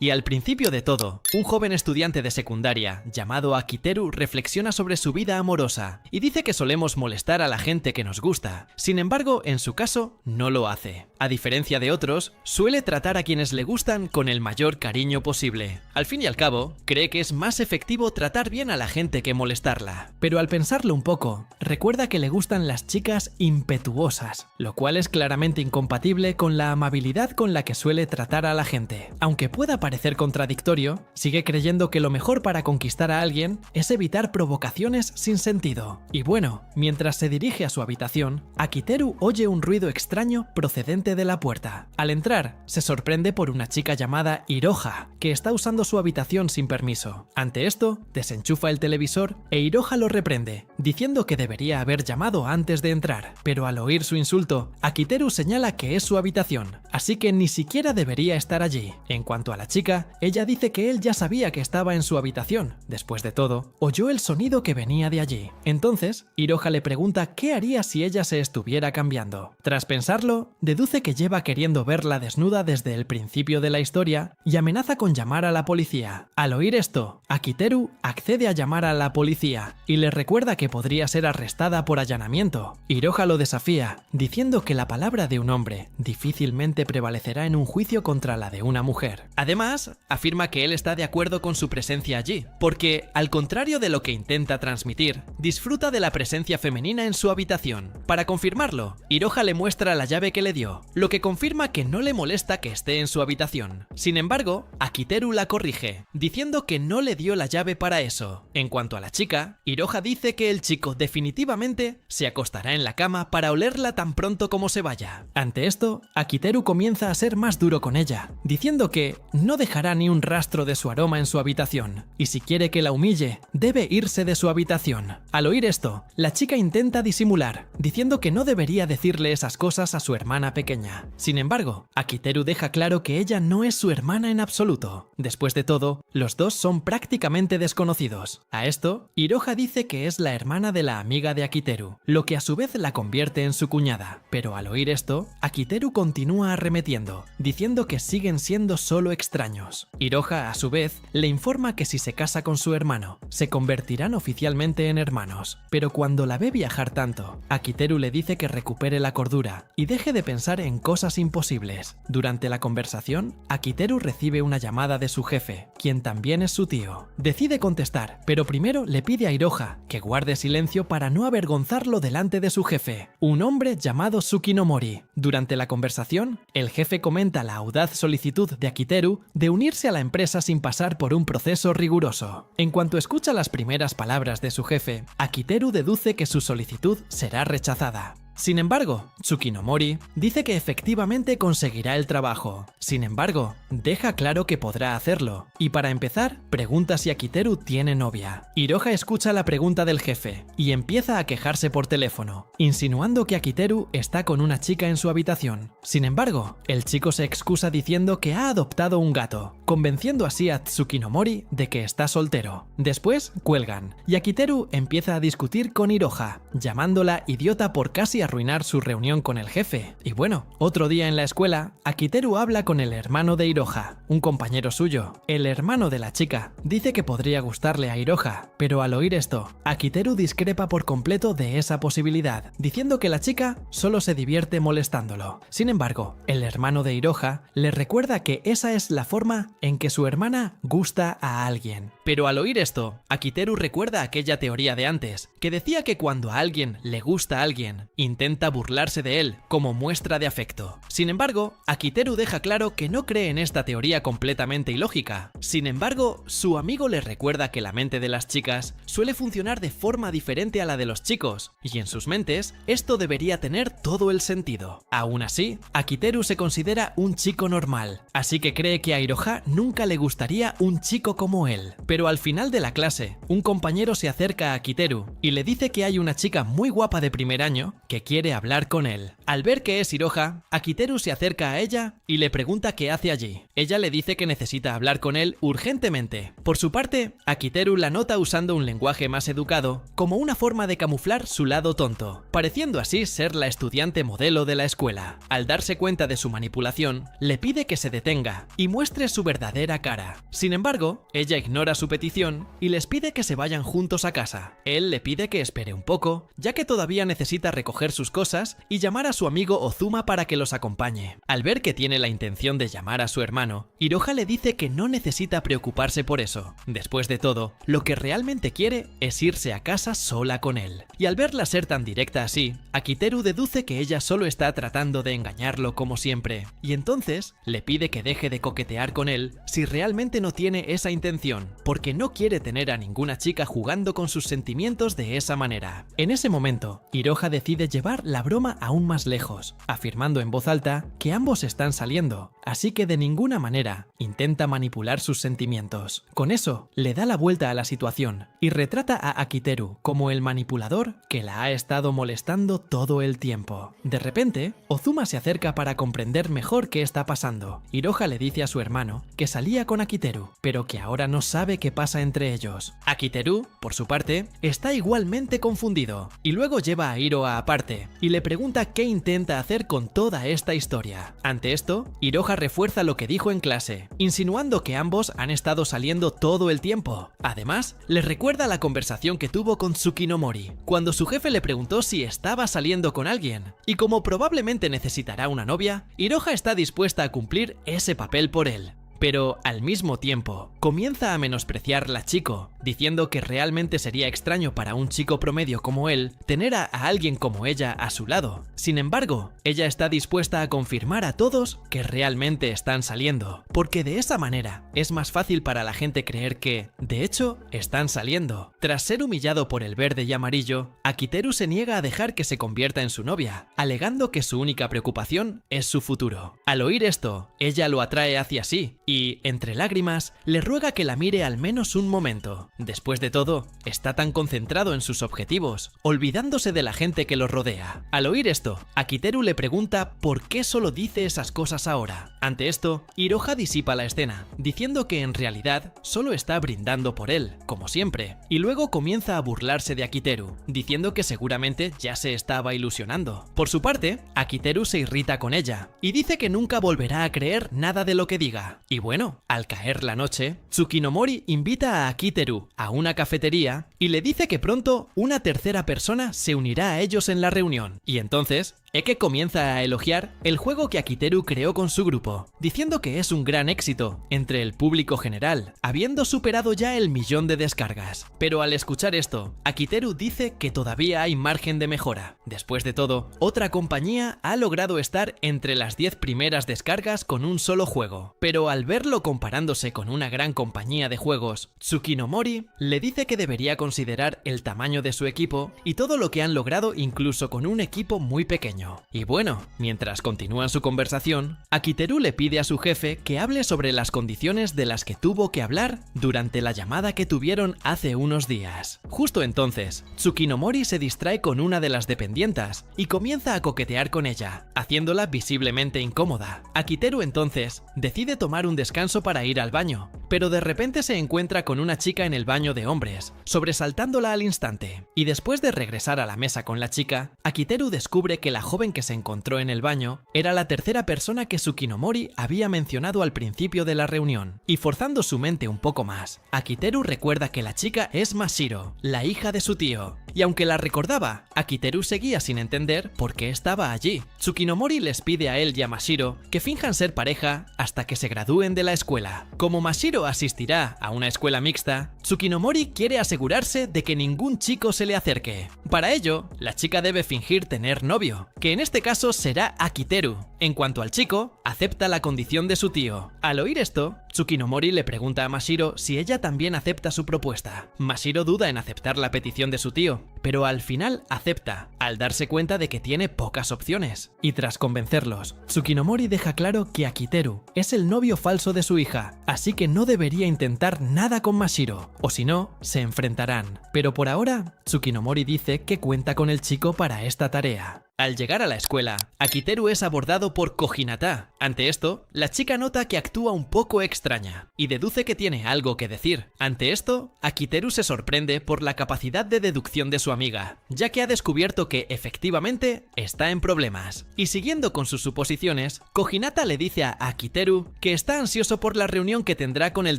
Y al principio de todo, un joven estudiante de secundaria llamado Akiteru reflexiona sobre su vida amorosa y dice que solemos molestar a la gente que nos gusta. Sin embargo, en su caso, no lo hace. A diferencia de otros, suele tratar a quienes le gustan con el mayor cariño posible. Al fin y al cabo, cree que es más efectivo tratar bien a la gente que molestarla. Pero al pensarlo un poco, recuerda que le gustan las chicas impetuosas, lo cual es claramente incompatible con la amabilidad con la que suele tratar a la gente. Aunque pueda parecer contradictorio, sigue creyendo que lo mejor para conquistar a alguien es evitar provocaciones sin sentido. Y bueno, mientras se dirige a su habitación, Akiteru oye un ruido extraño procedente de la puerta. Al entrar, se sorprende por una chica llamada Hiroha, que está usando su habitación sin permiso. Ante esto, desenchufa el televisor e Hiroha lo reprende, diciendo que debería haber llamado antes de entrar. Pero al oír su insulto, Akiteru señala que es su habitación, así que ni siquiera debería estar allí. En cuanto a la chica, ella dice que él ya sabía que estaba en su habitación. Después de todo, oyó el sonido que venía de allí. Entonces, Hiroha le pregunta qué haría si ella se estuviera cambiando. Tras pensarlo, deduce que lleva queriendo verla desnuda desde el principio de la historia y amenaza con llamar a la policía. Al oír esto, Akiteru accede a llamar a la policía y le recuerda que podría ser arrestada por allanamiento. Hiroha lo desafía, diciendo que la palabra de un hombre difícilmente prevalecerá en un juicio contra la de una mujer. Además, afirma que él está de acuerdo con su presencia allí, porque, al contrario de lo que intenta transmitir, disfruta de la presencia femenina en su habitación. Para confirmarlo, Hiroha le muestra la llave que le dio, lo que confirma que no le molesta que esté en su habitación. Sin embargo, Akiteru la corrige, diciendo que no le dio la llave para eso. En cuanto a la chica, Hiroha dice que el chico definitivamente se acostará en la cama para olerla tan pronto como se vaya. Ante esto, Akiteru comienza a ser más duro con ella, diciendo que no dejará ni un rastro de su aroma en su habitación, y si quiere que la humille, debe irse de su habitación. Al oír esto, la chica intenta disimular, diciendo que no debería decirle esas cosas a su hermana pequeña. Sin embargo, Akiteru deja claro que ella no es su hermana en absoluto. Después de todo, los dos son prácticamente desconocidos. A esto, Hiroha dice que es la hermana de la amiga de Akiteru, lo que a su vez la convierte en su cuñada. Pero al oír esto, Akiteru continúa arremetiendo, diciendo que siguen siendo solo extraños. Hiroha, a su vez, le informa que si se casa con su hermano, se convertirán oficialmente en hermanos. Pero cuando la ve viajar tanto, Akiteru le dice que recupere la cordura y deje de pensar en cosas imposibles. Durante la conversación, Akiteru recibe una llamada de su jefe, quien también es su tío. Decide contestar, pero primero le pide a Hiroha que guarde silencio para no avergonzarlo delante de su jefe, un hombre llamado Tsukinomori. Durante la conversación, el jefe comenta la audaz solicitud de Akiteru de unirse a la empresa sin pasar por un proceso riguroso. En cuanto escucha las primeras palabras de su jefe, Akiteru deduce que su solicitud será rechazada. Sin embargo, Tsukinomori dice que efectivamente conseguirá el trabajo. Sin embargo, deja claro que podrá hacerlo. Y para empezar, pregunta si Akiteru tiene novia. Hiroha escucha la pregunta del jefe y empieza a quejarse por teléfono, insinuando que Akiteru está con una chica en su habitación. Sin embargo, el chico se excusa diciendo que ha adoptado un gato, convenciendo así a Tsukinomori de que está soltero. Después, cuelgan, y Akiteru empieza a discutir con Hiroha, llamándola idiota por casi arruinar su reunión con el jefe. Y bueno, otro día en la escuela, Akiteru habla con el hermano de Hiroha, un compañero suyo. El hermano de la chica dice que podría gustarle a Hiroha, pero al oír esto, Akiteru discrepa por completo de esa posibilidad, diciendo que la chica solo se divierte molestándolo. Sin embargo, el hermano de Hiroha le recuerda que esa es la forma en que su hermana gusta a alguien. Pero al oír esto, Akiteru recuerda aquella teoría de antes, que decía que cuando a alguien le gusta a alguien, intenta burlarse de él como muestra de afecto. Sin embargo, Akiteru deja claro que no cree en esta teoría completamente ilógica. Sin embargo, su amigo le recuerda que la mente de las chicas suele funcionar de forma diferente a la de los chicos, y en sus mentes esto debería tener todo el sentido. Aún así, Akiteru se considera un chico normal, así que cree que a Hiroha nunca le gustaría un chico como él. Pero al final de la clase, un compañero se acerca a Akiteru y le dice que hay una chica muy guapa de primer año que quiere hablar con él. Al ver que es Iroha, Akiteru se acerca a ella y le pregunta qué hace allí. Ella le dice que necesita hablar con él urgentemente. Por su parte, Akiteru la nota usando un lenguaje más educado como una forma de camuflar su lado tonto, pareciendo así ser la estudiante modelo de la escuela. Al darse cuenta de su manipulación, le pide que se detenga y muestre su verdadera cara. Sin embargo, ella ignora su petición y les pide que se vayan juntos a casa. Él le pide que espere un poco, ya que todavía necesita recoger sus cosas y llamar a su amigo Ozuma para que los acompañe. Al ver que tiene la intención de llamar a su hermano, Iroha le dice que no necesita preocuparse por eso. Después de todo, lo que realmente quiere es irse a casa sola con él. Y al verla ser tan directa así, Akiteru deduce que ella solo está tratando de engañarlo como siempre, y entonces le pide que deje de coquetear con él si realmente no tiene esa intención, porque no quiere tener a ninguna chica jugando con sus sentimientos de esa manera. En ese momento, Iroha decide llevar la broma aún más lejos, afirmando en voz alta que ambos están saliendo, así que de ninguna manera intenta manipular sus sentimientos. Con eso, le da la vuelta a la situación y retrata a Akiteru como el manipulador que la ha estado molestando todo el tiempo. De repente, Ozuma se acerca para comprender mejor qué está pasando. Iroha le dice a su hermano que salía con Akiteru, pero que ahora no sabe qué pasa entre ellos. Akiteru, por su parte, está igualmente confundido y luego lleva a Iroha aparte y le pregunta qué intenta hacer con toda esta historia. Ante esto, Iroha refuerza lo que dijo en clase, insinuando que ambos han estado saliendo todo el tiempo. Además, le recuerda la conversación que tuvo con Tsukinomori, cuando su jefe le preguntó si estaba saliendo con alguien, y como probablemente necesitará una novia, Iroha está dispuesta a cumplir ese papel por él. Pero al mismo tiempo, comienza a menospreciarla a Chico, diciendo que realmente sería extraño para un chico promedio como él tener a alguien como ella a su lado. Sin embargo, ella está dispuesta a confirmar a todos que realmente están saliendo, porque de esa manera es más fácil para la gente creer que, de hecho, están saliendo. Tras ser humillado por el verde y amarillo, Akiteru se niega a dejar que se convierta en su novia, alegando que su única preocupación es su futuro. Al oír esto, ella lo atrae hacia sí y, entre lágrimas, le ruega que la mire al menos un momento. Después de todo, está tan concentrado en sus objetivos, olvidándose de la gente que lo rodea. Al oír esto, Akiteru le pregunta por qué solo dice esas cosas ahora. Ante esto, Iroha disipa la escena, diciendo que en realidad solo está brindando por él, como siempre, y luego comienza a burlarse de Akiteru, diciendo que seguramente ya se estaba ilusionando. Por su parte, Akiteru se irrita con ella, y dice que nunca volverá a creer nada de lo que diga. Y bueno, al caer la noche, Tsukinomori invita a Akiteru a una cafetería y le dice que pronto una tercera persona se unirá a ellos en la reunión. Y entonces, Eke comienza a elogiar el juego que Akiteru creó con su grupo, diciendo que es un gran éxito entre el público general, habiendo superado ya el 1.000.000 de descargas. Pero al escuchar esto, Akiteru dice que todavía hay margen de mejora. Después de todo, otra compañía ha logrado estar entre las 10 primeras descargas con un solo juego. Pero al verlo comparándose con una gran compañía de juegos, Tsukinomori le dice que debería considerar el tamaño de su equipo y todo lo que han logrado incluso con un equipo muy pequeño. Y bueno, mientras continúan su conversación, Akiteru le pide a su jefe que hable sobre las condiciones de las que tuvo que hablar durante la llamada que tuvieron hace unos días. Justo entonces, Tsukinomori se distrae con una de las dependientas y comienza a coquetear con ella, haciéndola visiblemente incómoda. Akiteru entonces decide tomar un descanso para ir al baño, pero de repente se encuentra con una chica en el baño de hombres, sobresaltándola al instante. Y después de regresar a la mesa con la chica, Akiteru descubre que la joven que se encontró en el baño era la tercera persona que Tsukinomori había mencionado al principio de la reunión. Y forzando su mente un poco más, Akiteru recuerda que la chica es Mashiro, la hija de su tío. Y aunque la recordaba, Akiteru seguía sin entender por qué estaba allí. Tsukinomori les pide a él y a Mashiro que finjan ser pareja hasta que se gradúen de la escuela. Como Mashiro asistirá a una escuela mixta, Tsukinomori quiere asegurarse de que ningún chico se le acerque. Para ello, la chica debe fingir tener novio, que en este caso será Akiteru. En cuanto al chico, acepta la condición de su tío. Al oír esto, Tsukinomori le pregunta a Mashiro si ella también acepta su propuesta. Mashiro duda en aceptar la petición de su tío, pero al final acepta, al darse cuenta de que tiene pocas opciones. Y tras convencerlos, Tsukinomori deja claro que Akiteru es el novio falso de su hija, así que no debería intentar nada con Mashiro, o si no, se enfrentarán. Pero por ahora, Tsukinomori dice que cuenta con el chico para esta tarea. Al llegar a la escuela, Akiteru es abordado por Kohinata. Ante esto, la chica nota que actúa un poco extraña y deduce que tiene algo que decir. Ante esto, Akiteru se sorprende por la capacidad de deducción de su amiga, ya que ha descubierto que efectivamente está en problemas. Y siguiendo con sus suposiciones, Kohinata le dice a Akiteru que está ansioso por la reunión que tendrá con el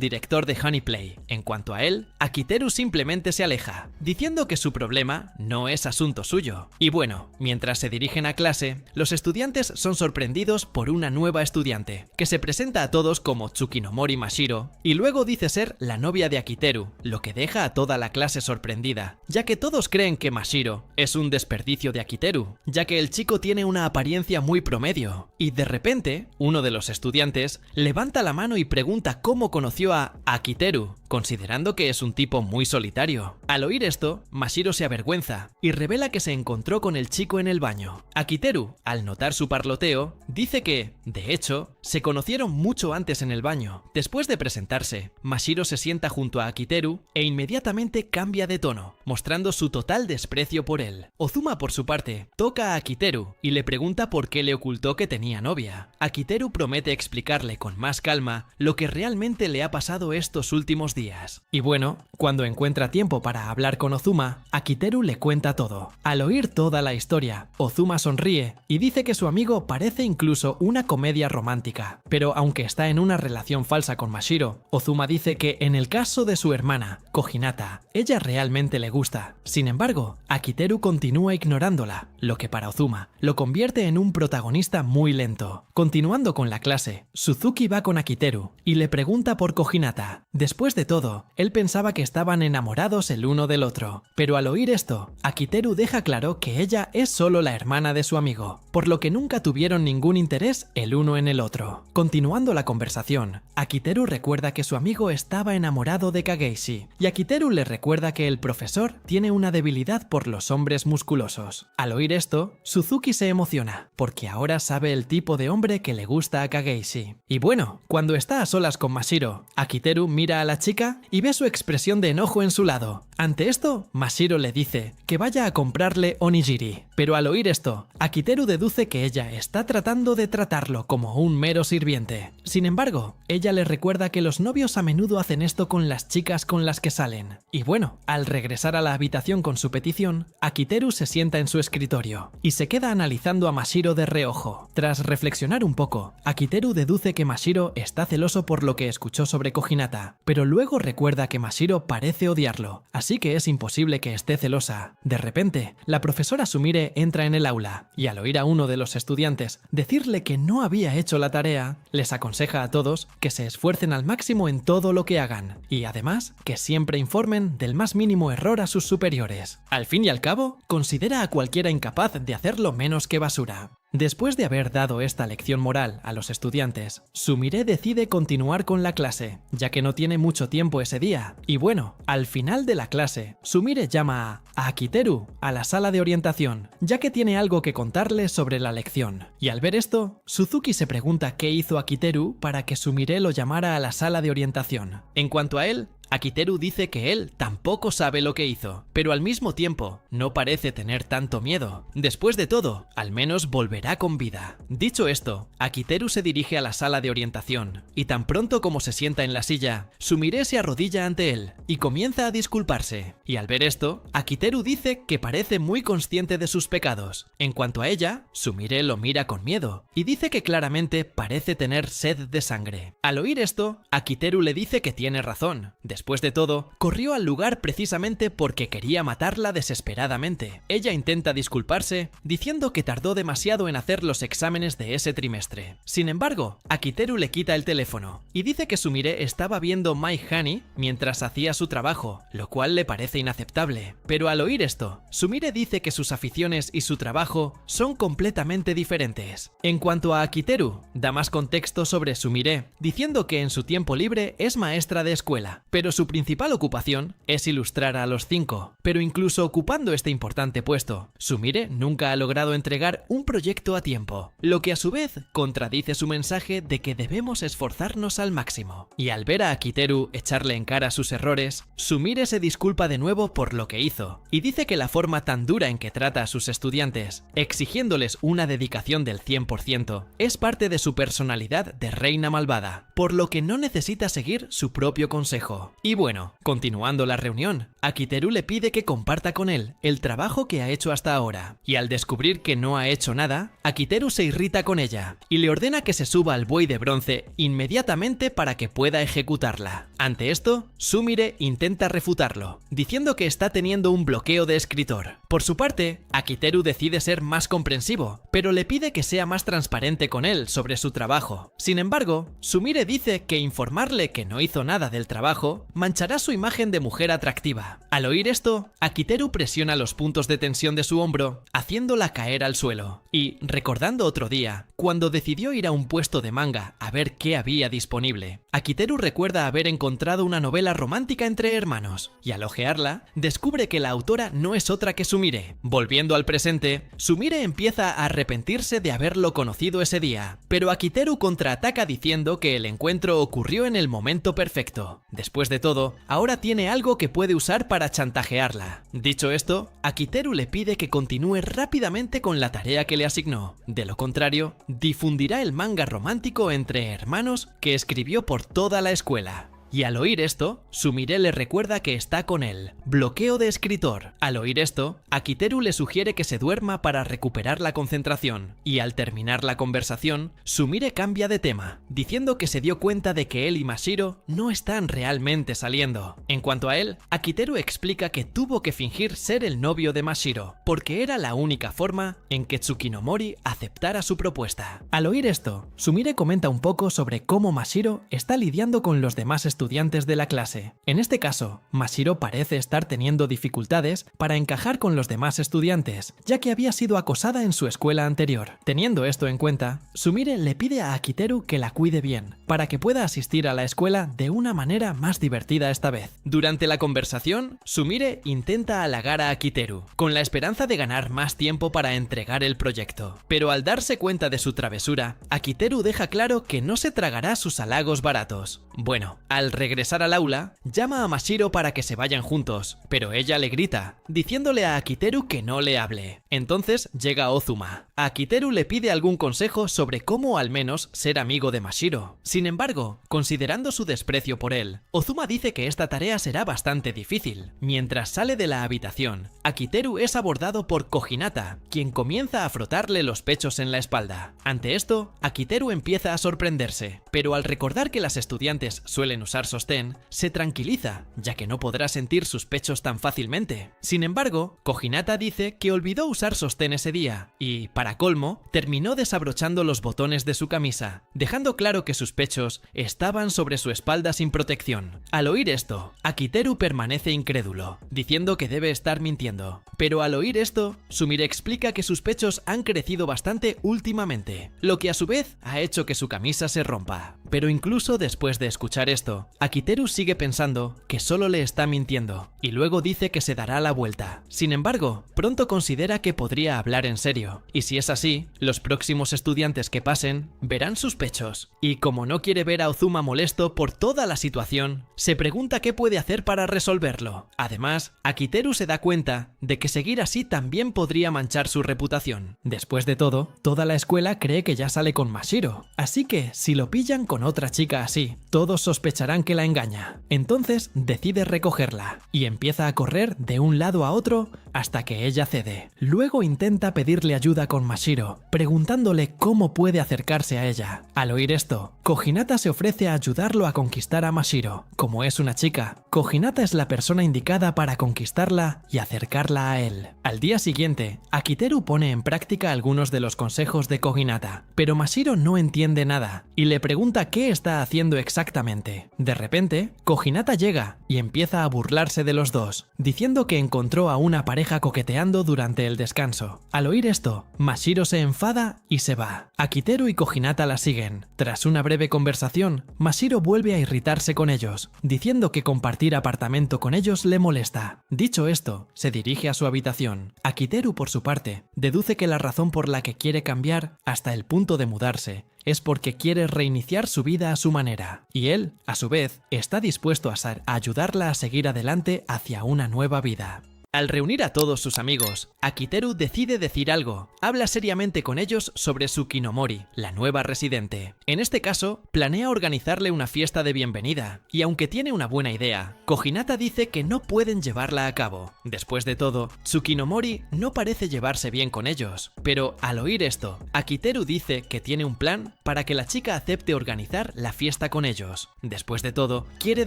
director de Honeyplay. En cuanto a él, Akiteru simplemente se aleja, diciendo que su problema no es asunto suyo. Y bueno, mientras se dirigen a clase, los estudiantes son sorprendidos por una nueva estudiante, que se presenta a todos como Tsukinomori Mashiro, y luego dice ser la novia de Akiteru, lo que deja a toda la clase sorprendida, ya que todos creen que Mashiro es un desperdicio de Akiteru, ya que el chico tiene una apariencia muy promedio. Y de repente, uno de los estudiantes levanta la mano y pregunta cómo conoció a Akiteru, considerando que es un tipo muy solitario. Al oír esto, Mashiro se avergüenza y revela que se encontró con el chico en el baño. Akiteru, al notar su parloteo, dice que, de hecho, se conocieron mucho antes en el baño. Después de presentarse, Mashiro se sienta junto a Akiteru e inmediatamente cambia de tono, mostrando su total desprecio por él. Ozuma, por su parte, toca a Akiteru y le pregunta por qué le ocultó que tenía novia. Akiteru promete explicarle con más calma lo que realmente le ha pasado estos últimos días. Y bueno, cuando encuentra tiempo para hablar con Ozuma, Akiteru le cuenta todo. Al oír toda la historia, Ozuma sonríe y dice que su amigo parece incluso una comedia romántica. Pero aunque está en una relación falsa con Mashiro, Ozuma dice que en el caso de su hermana, Kohinata, ella realmente le gusta. Sin embargo, Akiteru continúa ignorándola, lo que para Ozuma lo convierte en un protagonista muy lento. Continuando con la clase, Suzuki va con Akiteru y le pregunta por Kohinata. Después de todo, él pensaba que estaban enamorados el uno del otro, pero al oír esto, Akiteru deja claro que ella es solo la hermana de su amigo, por lo que nunca tuvieron ningún interés el uno en el otro. Continuando la conversación, Akiteru recuerda que su amigo estaba enamorado de Kageishi, y Akiteru le recuerda que el profesor tiene una debilidad por los hombres musculosos. Al oír esto, Suzuki se emociona, porque ahora sabe el tipo de hombre que le gusta a Kageishi. Y bueno, cuando está a solas con Mashiro, Akiteru mira a la chica y ve su expresión de enojo en su lado. Ante esto, Mashiro le dice que vaya a comprarle onigiri, pero al oír esto, Akiteru deduce que ella está tratando de tratarlo como un mero sirviente. Sin embargo, ella le recuerda que los novios a menudo hacen esto con las chicas con las que salen. Y bueno, al regresar a la habitación con su petición, Akiteru se sienta en su escritorio y se queda analizando a Mashiro de reojo. Tras reflexionar un poco, Akiteru deduce que Mashiro está celoso por lo que escuchó sobre Kohinata, pero luego recuerda que Mashiro parece odiarlo, así que es imposible que esté celosa. De repente, la profesora Sumire entra en el aula y al oír a uno de los estudiantes decirle que no había hecho la tarea, les aconseja a todos que se esfuercen al máximo en todo lo que hagan y además que siempre informen del más mínimo error a sus superiores. Al fin y al cabo, considera a cualquiera incapaz de hacerlo menos que basura. Después de haber dado esta lección moral a los estudiantes, Sumire decide continuar con la clase, ya que no tiene mucho tiempo ese día. Y bueno, al final de la clase, Sumire llama a Akiteru a la sala de orientación, ya que tiene algo que contarle sobre la lección. Y al ver esto, Suzuki se pregunta qué hizo Akiteru para que Sumire lo llamara a la sala de orientación. En cuanto a él, Akiteru dice que él tampoco sabe lo que hizo, pero al mismo tiempo no parece tener tanto miedo. Después de todo, al menos volverá con vida. Dicho esto, Akiteru se dirige a la sala de orientación, y tan pronto como se sienta en la silla, Sumire se arrodilla ante él y comienza a disculparse. Y al ver esto, Akiteru dice que parece muy consciente de sus pecados. En cuanto a ella, Sumire lo mira con miedo y dice que claramente parece tener sed de sangre. Al oír esto, Akiteru le dice que tiene razón. Después de todo, corrió al lugar precisamente porque quería matarla desesperadamente. Ella intenta disculparse, diciendo que tardó demasiado en hacer los exámenes de ese trimestre. Sin embargo, Akiteru le quita el teléfono y dice que Sumire estaba viendo My Honey mientras hacía su trabajo, lo cual le parece inaceptable. Pero al oír esto, Sumire dice que sus aficiones y su trabajo son completamente diferentes. En cuanto a Akiteru, da más contexto sobre Sumire, diciendo que en su tiempo libre es maestra de escuela, pero pero su principal ocupación es ilustrar a los 5. Pero incluso ocupando este importante puesto, Sumire nunca ha logrado entregar un proyecto a tiempo, lo que a su vez contradice su mensaje de que debemos esforzarnos al máximo. Y al ver a Akiteru echarle en cara sus errores, Sumire se disculpa de nuevo por lo que hizo, y dice que la forma tan dura en que trata a sus estudiantes, exigiéndoles una dedicación del 100%, es parte de su personalidad de reina malvada, por lo que no necesita seguir su propio consejo. Y bueno, continuando la reunión, Akiteru le pide que comparta con él el trabajo que ha hecho hasta ahora, y al descubrir que no ha hecho nada, Akiteru se irrita con ella, y le ordena que se suba al buey de bronce inmediatamente para que pueda ejecutarla. Ante esto, Sumire intenta refutarlo, diciendo que está teniendo un bloqueo de escritor. Por su parte, Akiteru decide ser más comprensivo, pero le pide que sea más transparente con él sobre su trabajo. Sin embargo, Sumire dice que informarle que no hizo nada del trabajo manchará su imagen de mujer atractiva. Al oír esto, Akiteru presiona los puntos de tensión de su hombro, haciéndola caer al suelo. Y, recordando otro día, cuando decidió ir a un puesto de manga a ver qué había disponible, Akiteru recuerda haber encontrado una novela romántica entre hermanos, y al ojearla, descubre que la autora no es otra que Sumire. Volviendo al presente, Sumire empieza a arrepentirse de haberlo conocido ese día, pero Akiteru contraataca diciendo que el encuentro ocurrió en el momento perfecto. Después de todo, ahora tiene algo que puede usar para chantajearla. Dicho esto, Akiteru le pide que continúe rápidamente con la tarea que le asignó. De lo contrario, difundirá el manga romántico entre hermanos que escribió por toda la escuela. Y al oír esto, Sumire le recuerda que está con él. Bloqueo de escritor. Al oír esto, Akiteru le sugiere que se duerma para recuperar la concentración. Y al terminar la conversación, Sumire cambia de tema, diciendo que se dio cuenta de que él y Mashiro no están realmente saliendo. En cuanto a él, Akiteru explica que tuvo que fingir ser el novio de Mashiro, porque era la única forma en que Tsukinomori aceptara su propuesta. Al oír esto, Sumire comenta un poco sobre cómo Mashiro está lidiando con los demás estudiantes de la clase. En este caso, Mashiro parece estar teniendo dificultades para encajar con los demás estudiantes, ya que había sido acosada en su escuela anterior. Teniendo esto en cuenta, Sumire le pide a Akiteru que la cuide bien, para que pueda asistir a la escuela de una manera más divertida esta vez. Durante la conversación, Sumire intenta halagar a Akiteru, con la esperanza de ganar más tiempo para entregar el proyecto. Pero al darse cuenta de su travesura, Akiteru deja claro que no se tragará sus halagos baratos. Bueno, al regresar al aula, llama a Mashiro para que se vayan juntos, pero ella le grita, diciéndole a Akiteru que no le hable. Entonces llega Ozuma. Akiteru le pide algún consejo sobre cómo al menos ser amigo de Mashiro. Sin embargo, considerando su desprecio por él, Ozuma dice que esta tarea será bastante difícil. Mientras sale de la habitación, Akiteru es abordado por Kohinata, quien comienza a frotarle los pechos en la espalda. Ante esto, Akiteru empieza a sorprenderse, pero al recordar que las estudiantes suelen usar sostén, se tranquiliza, ya que no podrá sentir sus pechos tan fácilmente. Sin embargo, Kohinata dice que olvidó usar sostén ese día, y, para colmo, terminó desabrochando los botones de su camisa, dejando claro que sus pechos estaban sobre su espalda sin protección. Al oír esto, Akiteru permanece incrédulo, diciendo que debe estar mintiendo. Pero al oír esto, Sumire explica que sus pechos han crecido bastante últimamente, lo que a su vez ha hecho que su camisa se rompa. Pero incluso después de escuchar esto, Akiteru sigue pensando que solo le está mintiendo, y luego dice que se dará la vuelta. Sin embargo, pronto considera que podría hablar en serio, y si es así, los próximos estudiantes que pasen verán sus pechos. Y como no quiere ver a Ozuma molesto por toda la situación, se pregunta qué puede hacer para resolverlo. Además, Akiteru se da cuenta de que seguir así también podría manchar su reputación. Después de todo, toda la escuela cree que ya sale con Mashiro, así que si lo pillan con otra chica así, todos sospecharán que la engaña. Entonces decide recogerla y empieza a correr de un lado a otro hasta que ella cede. Luego intenta pedirle ayuda con Mashiro, preguntándole cómo puede acercarse a ella. Al oír esto, Kohinata se ofrece a ayudarlo a conquistar a Mashiro. Como es una chica, Kohinata es la persona indicada para conquistarla y acercarla a a él. Al día siguiente, Akiteru pone en práctica algunos de los consejos de Kohinata, pero Mashiro no entiende nada y le pregunta qué está haciendo exactamente. De repente, Kohinata llega y empieza a burlarse de los dos, diciendo que encontró a una pareja coqueteando durante el descanso. Al oír esto, Mashiro se enfada y se va. Akiteru y Kohinata la siguen. Tras una breve conversación, Mashiro vuelve a irritarse con ellos, diciendo que compartir apartamento con ellos le molesta. Dicho esto, se dirige a su habitación. Akiteru, por su parte, deduce que la razón por la que quiere cambiar hasta el punto de mudarse es porque quiere reiniciar su vida a su manera, y él, a su vez, está dispuesto a ayudarla a seguir adelante hacia una nueva vida. Al reunir a todos sus amigos, Akiteru decide decir algo. Habla seriamente con ellos sobre Tsukinomori, la nueva residente. En este caso, planea organizarle una fiesta de bienvenida, y aunque tiene una buena idea, Kohinata dice que no pueden llevarla a cabo. Después de todo, Tsukinomori no parece llevarse bien con ellos, pero al oír esto, Akiteru dice que tiene un plan para que la chica acepte organizar la fiesta con ellos. Después de todo, quiere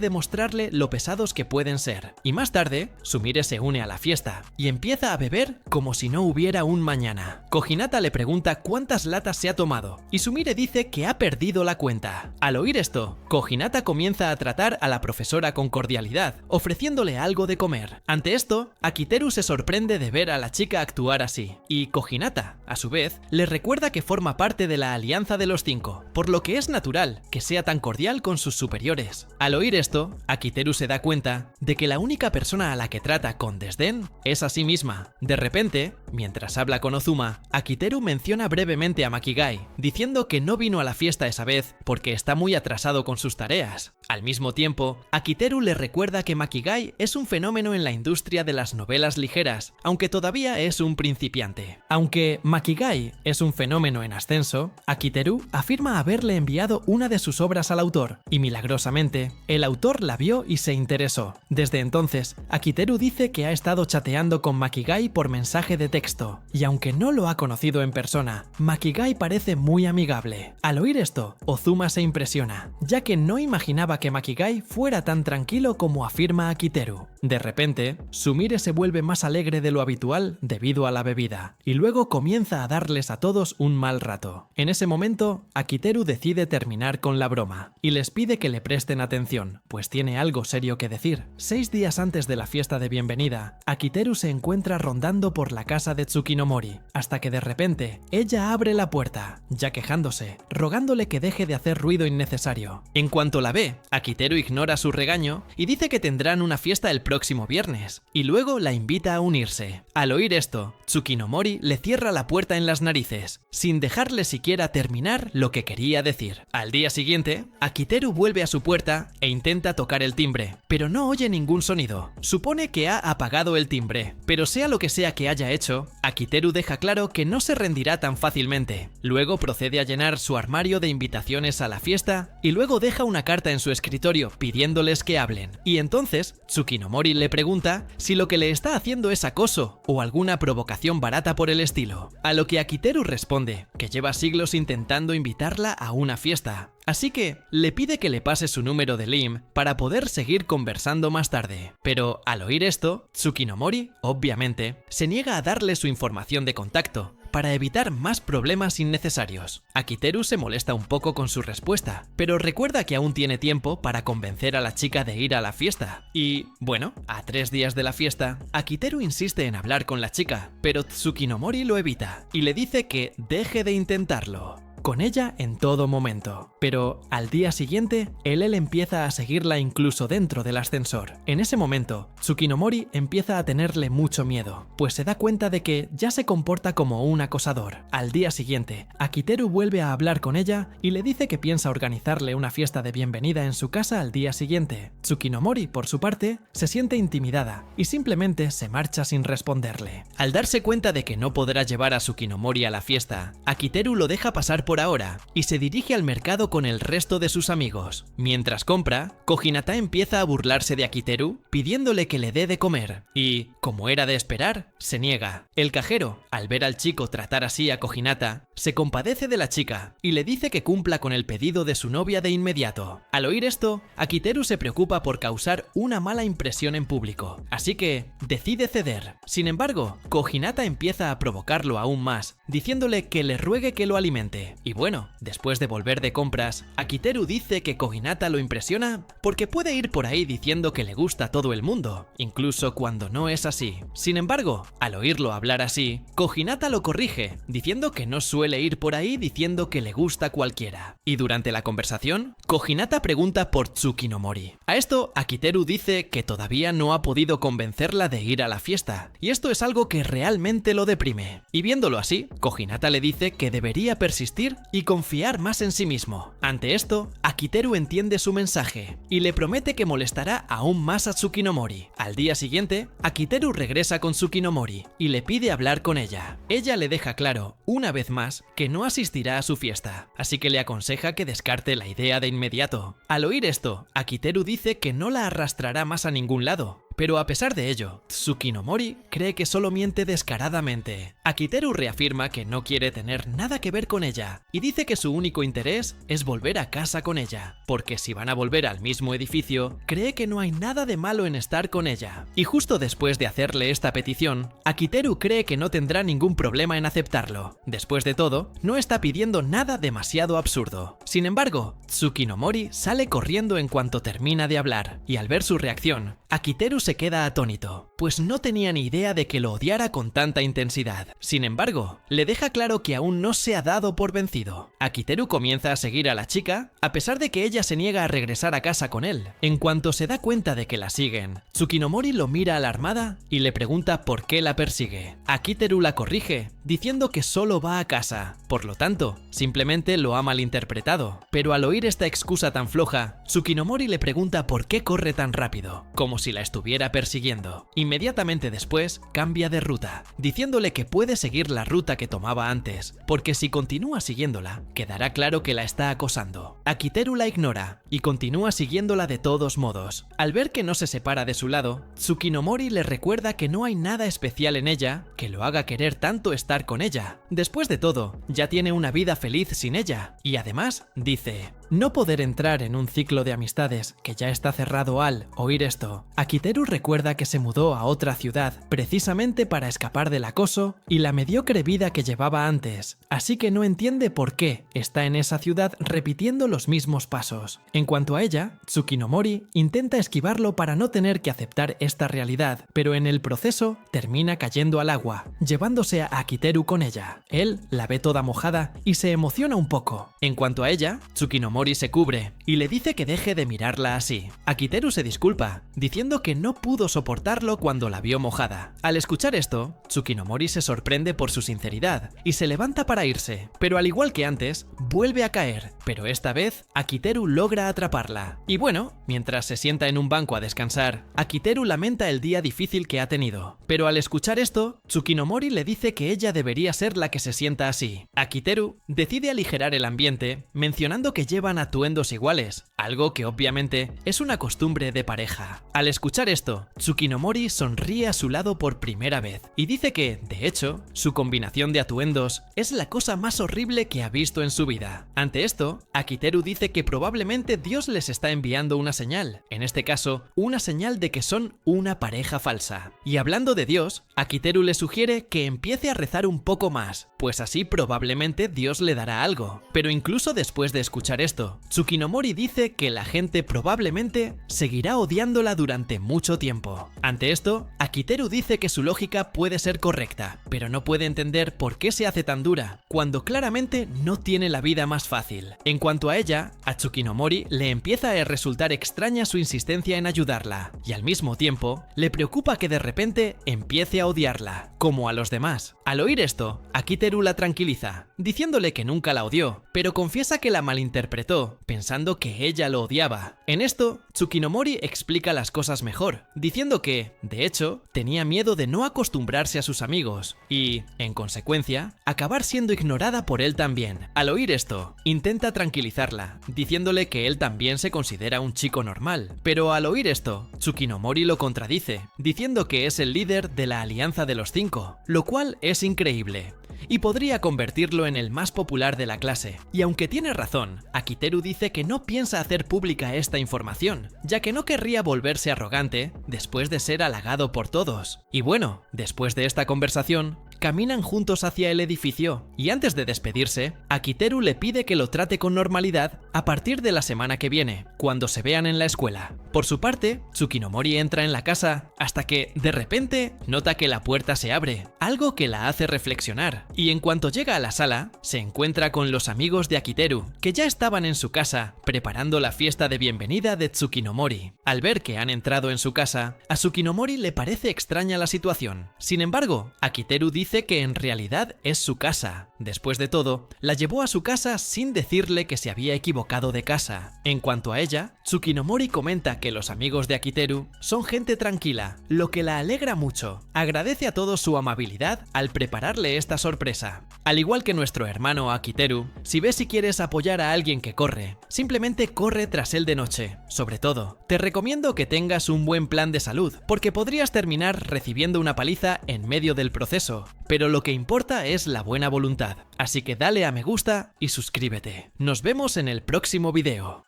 demostrarle lo pesados que pueden ser. Y más tarde, Sumire se une a la fiesta y empieza a beber como si no hubiera un mañana. Kohinata le pregunta cuántas latas se ha tomado y Sumire dice que ha perdido la cuenta. Al oír esto, Kohinata comienza a tratar a la profesora con cordialidad, ofreciéndole algo de comer. Ante esto, Akiteru se sorprende de ver a la chica actuar así, y Kohinata, a su vez, le recuerda que forma parte de la Alianza de los Cinco, por lo que es natural que sea tan cordial con sus superiores. Al oír esto, Akiteru se da cuenta de que la única persona a la que trata con desdén es a sí misma. De repente, mientras habla con Ozuma, Akiteru menciona brevemente a Makigai, diciendo que no vino a la fiesta esa vez porque está muy atrasado con sus tareas. Al mismo tiempo, Akiteru le recuerda que Makigai es un fenómeno en la industria de las novelas ligeras, aunque todavía es un principiante. Aunque Makigai es un fenómeno en ascenso, Akiteru afirma haberle enviado una de sus obras al autor, y milagrosamente, el autor la vio y se interesó. Desde entonces, Akiteru dice que ha estado chateando con Makigai por mensaje de texto, y aunque no lo ha conocido en persona, Makigai parece muy amigable. Al oír esto, Ozuma se impresiona, ya que no imaginaba que Makigai fuera tan tranquilo como afirma Akiteru. De repente, Sumire se vuelve más alegre de lo habitual debido a la bebida, y luego comienza a darles a todos un mal rato. En ese momento, Akiteru decide terminar con la broma, y les pide que le presten atención, pues tiene algo serio que decir. 6 días antes de la fiesta de bienvenida, Akiteru se encuentra rondando por la casa de Tsukinomori, hasta que de repente, ella abre la puerta, ya quejándose, rogándole que deje de hacer ruido innecesario. En cuanto la ve, Akiteru ignora su regaño y dice que tendrán una fiesta el próximo viernes, y luego la invita a unirse. Al oír esto, Tsukinomori le cierra la puerta en las narices, sin dejarle siquiera terminar lo que quería decir. Al día siguiente, Akiteru vuelve a su puerta e intenta tocar el timbre, pero no oye ningún sonido. Supone que ha apagado el timbre, pero sea lo que sea que haya hecho, Akiteru deja claro que no se rendirá tan fácilmente. Luego procede a llenar su armario de invitaciones a la fiesta y luego deja una carta en su escritorio pidiéndoles que hablen. Y entonces, Tsukinomori le pregunta si lo que le está haciendo es acoso o alguna provocación barata por el estilo. A lo que Akiteru responde que lleva siglos intentando invitarla a una fiesta, así que le pide que le pase su número de LIM para poder seguir conversando más tarde. Pero al oír esto, Tsukinomori, obviamente, se niega a darle su información de contacto, para evitar más problemas innecesarios. Akiteru se molesta un poco con su respuesta, pero recuerda que aún tiene tiempo para convencer a la chica de ir a la fiesta. Y, bueno, a 3 días de la fiesta, Akiteru insiste en hablar con la chica, pero Tsukinomori lo evita, y le dice que deje de intentarlo. Con ella en todo momento. Pero al día siguiente, él empieza a seguirla incluso dentro del ascensor. En ese momento, Tsukinomori empieza a tenerle mucho miedo, pues se da cuenta de que ya se comporta como un acosador. Al día siguiente, Akiteru vuelve a hablar con ella y le dice que piensa organizarle una fiesta de bienvenida en su casa al día siguiente. Tsukinomori, por su parte, se siente intimidada y simplemente se marcha sin responderle. Al darse cuenta de que no podrá llevar a Tsukinomori a la fiesta, Akiteru lo deja pasar por por ahora y se dirige al mercado con el resto de sus amigos. Mientras compra, Kohinata empieza a burlarse de Akiteru, pidiéndole que le dé de comer y, como era de esperar, se niega. El cajero, al ver al chico tratar así a Kohinata, se compadece de la chica y le dice que cumpla con el pedido de su novia de inmediato. Al oír esto, Akiteru se preocupa por causar una mala impresión en público, así que decide ceder. Sin embargo, Kohinata empieza a provocarlo aún más, diciéndole que le ruegue que lo alimente. Y bueno, después de volver de compras, Akiteru dice que Kohinata lo impresiona porque puede ir por ahí diciendo que le gusta a todo el mundo, incluso cuando no es así. Sin embargo, al oírlo hablar así, Kohinata lo corrige, diciendo que no suele ir por ahí diciendo que le gusta a cualquiera. Y durante la conversación, Kohinata pregunta por Tsukinomori. A esto, Akiteru dice que todavía no ha podido convencerla de ir a la fiesta, y esto es algo que realmente lo deprime. Y viéndolo así, Kohinata le dice que debería persistir y confiar más en sí mismo. Ante esto, Akiteru entiende su mensaje y le promete que molestará aún más a Tsukinomori. Al día siguiente, Akiteru regresa con Tsukinomori y le pide hablar con ella. Ella le deja claro, una vez más, que no asistirá a su fiesta, así que le aconseja que descarte la idea de inmediato. Al oír esto, Akiteru dice que no la arrastrará más a ningún lado. Pero a pesar de ello, Tsukinomori cree que solo miente descaradamente. Akiteru reafirma que no quiere tener nada que ver con ella y dice que su único interés es volver a casa con ella, porque si van a volver al mismo edificio, cree que no hay nada de malo en estar con ella. Y justo después de hacerle esta petición, Akiteru cree que no tendrá ningún problema en aceptarlo. Después de todo, no está pidiendo nada demasiado absurdo. Sin embargo, Tsukinomori sale corriendo en cuanto termina de hablar, y al ver su reacción, Akiteru se queda atónito, pues no tenía ni idea de que lo odiara con tanta intensidad. Sin embargo, le deja claro que aún no se ha dado por vencido. Akiteru comienza a seguir a la chica, a pesar de que ella se niega a regresar a casa con él. En cuanto se da cuenta de que la siguen, Tsukinomori lo mira alarmada y le pregunta por qué la persigue. Akiteru la corrige, diciendo que solo va a casa, por lo tanto, simplemente lo ha malinterpretado. Pero al oír esta excusa tan floja, Tsukinomori le pregunta por qué corre tan rápido, como si la estuviera persiguiendo. Inmediatamente después, cambia de ruta, diciéndole que puede seguir la ruta que tomaba antes, porque si continúa siguiéndola, quedará claro que la está acosando. Akiteru la ignora y continúa siguiéndola de todos modos. Al ver que no se separa de su lado, Tsukinomori le recuerda que no hay nada especial en ella que lo haga querer tanto estar con ella. Después de todo, ya tiene una vida feliz sin ella, y además, dice, no poder entrar en un ciclo de amistades que ya está cerrado. Al oír esto, Akiteru recuerda que se mudó a otra ciudad precisamente para escapar del acoso y la mediocre vida que llevaba antes, así que no entiende por qué está en esa ciudad repitiendo los mismos pasos. En cuanto a ella, Tsukinomori intenta esquivarlo para no tener que aceptar esta realidad, pero en el proceso termina cayendo al agua, llevándose a Akiteru con ella. Él la ve toda mojada y se emociona un poco. En cuanto a ella, Tsukinomori se cubre y le dice que deje de mirarla así. Akiteru se disculpa, diciendo que no pudo soportarlo cuando la vio mojada. Al escuchar esto, Tsukinomori se sorprende por su sinceridad y se levanta para irse, pero al igual que antes, vuelve a caer, pero esta vez Akiteru logra atraparla. Y bueno, mientras se sienta en un banco a descansar, Akiteru lamenta el día difícil que ha tenido, pero al escuchar esto, Tsukinomori le dice que ella debería ser la que se sienta así. Akiteru decide aligerar el ambiente, mencionando que llevan atuendos iguales, algo que obviamente es una costumbre de pareja. Al escuchar esto, Tsukinomori sonríe a su lado por primera vez y dice que, de hecho, su combinación de atuendos es la cosa más horrible que ha visto en su vida. Ante esto, Akiteru dice que probablemente Dios les está enviando una señal, en este caso, una señal de que son una pareja falsa. Y hablando de Dios, Akiteru le sugiere que empiece a rezar un poco más, pues así probablemente Dios le dará algo. Pero incluso después de escuchar esto, Tsukinomori dice que la gente probablemente seguirá odiándola durante mucho tiempo. Ante esto, Akiteru dice que su lógica puede ser correcta, pero no puede entender por qué se hace tan dura, cuando claramente no tiene la vida más fácil. En cuanto a ella, a Tsukinomori le empieza a resultar extraña su insistencia en ayudarla, y al mismo tiempo, le preocupa que de repente empiece a odiarla, como a los demás. Al oír esto, Akiteru la tranquiliza, diciéndole que nunca la odió, pero confiesa que la malinterpretó despertó pensando que ella lo odiaba. En esto, Tsukinomori explica las cosas mejor, diciendo que, de hecho, tenía miedo de no acostumbrarse a sus amigos y, en consecuencia, acabar siendo ignorada por él también. Al oír esto, intenta tranquilizarla, diciéndole que él también se considera un chico normal. Pero al oír esto, Tsukinomori lo contradice, diciendo que es el líder de la Alianza de los Cinco, lo cual es increíble y podría convertirlo en el más popular de la clase. Y aunque tiene razón, Akiteru dice que no piensa hacer pública esta información, ya que no querría volverse arrogante después de ser halagado por todos. Y bueno, después de esta conversación, caminan juntos hacia el edificio, y antes de despedirse, Akiteru le pide que lo trate con normalidad a partir de la semana que viene, cuando se vean en la escuela. Por su parte, Tsukinomori entra en la casa hasta que, de repente, nota que la puerta se abre, algo que la hace reflexionar, y en cuanto llega a la sala, se encuentra con los amigos de Akiteru, que ya estaban en su casa, preparando la fiesta de bienvenida de Tsukinomori. Al ver que han entrado en su casa, a Tsukinomori le parece extraña la situación. Sin embargo, Akiteru dice que en realidad es su casa. Después de todo, la llevó a su casa sin decirle que se había equivocado de casa. En cuanto a ella, Tsukinomori comenta que los amigos de Akiteru son gente tranquila, lo que la alegra mucho. Agradece a todos su amabilidad al prepararle esta sorpresa. Al igual que nuestro hermano Akiteru, si ves y quieres apoyar a alguien que corre, simplemente corre tras él de noche. Sobre todo, te recomiendo que tengas un buen plan de salud, porque podrías terminar recibiendo una paliza en medio del proceso, pero lo que importa es la buena voluntad. Así que dale a me gusta y suscríbete. Nos vemos en el próximo video.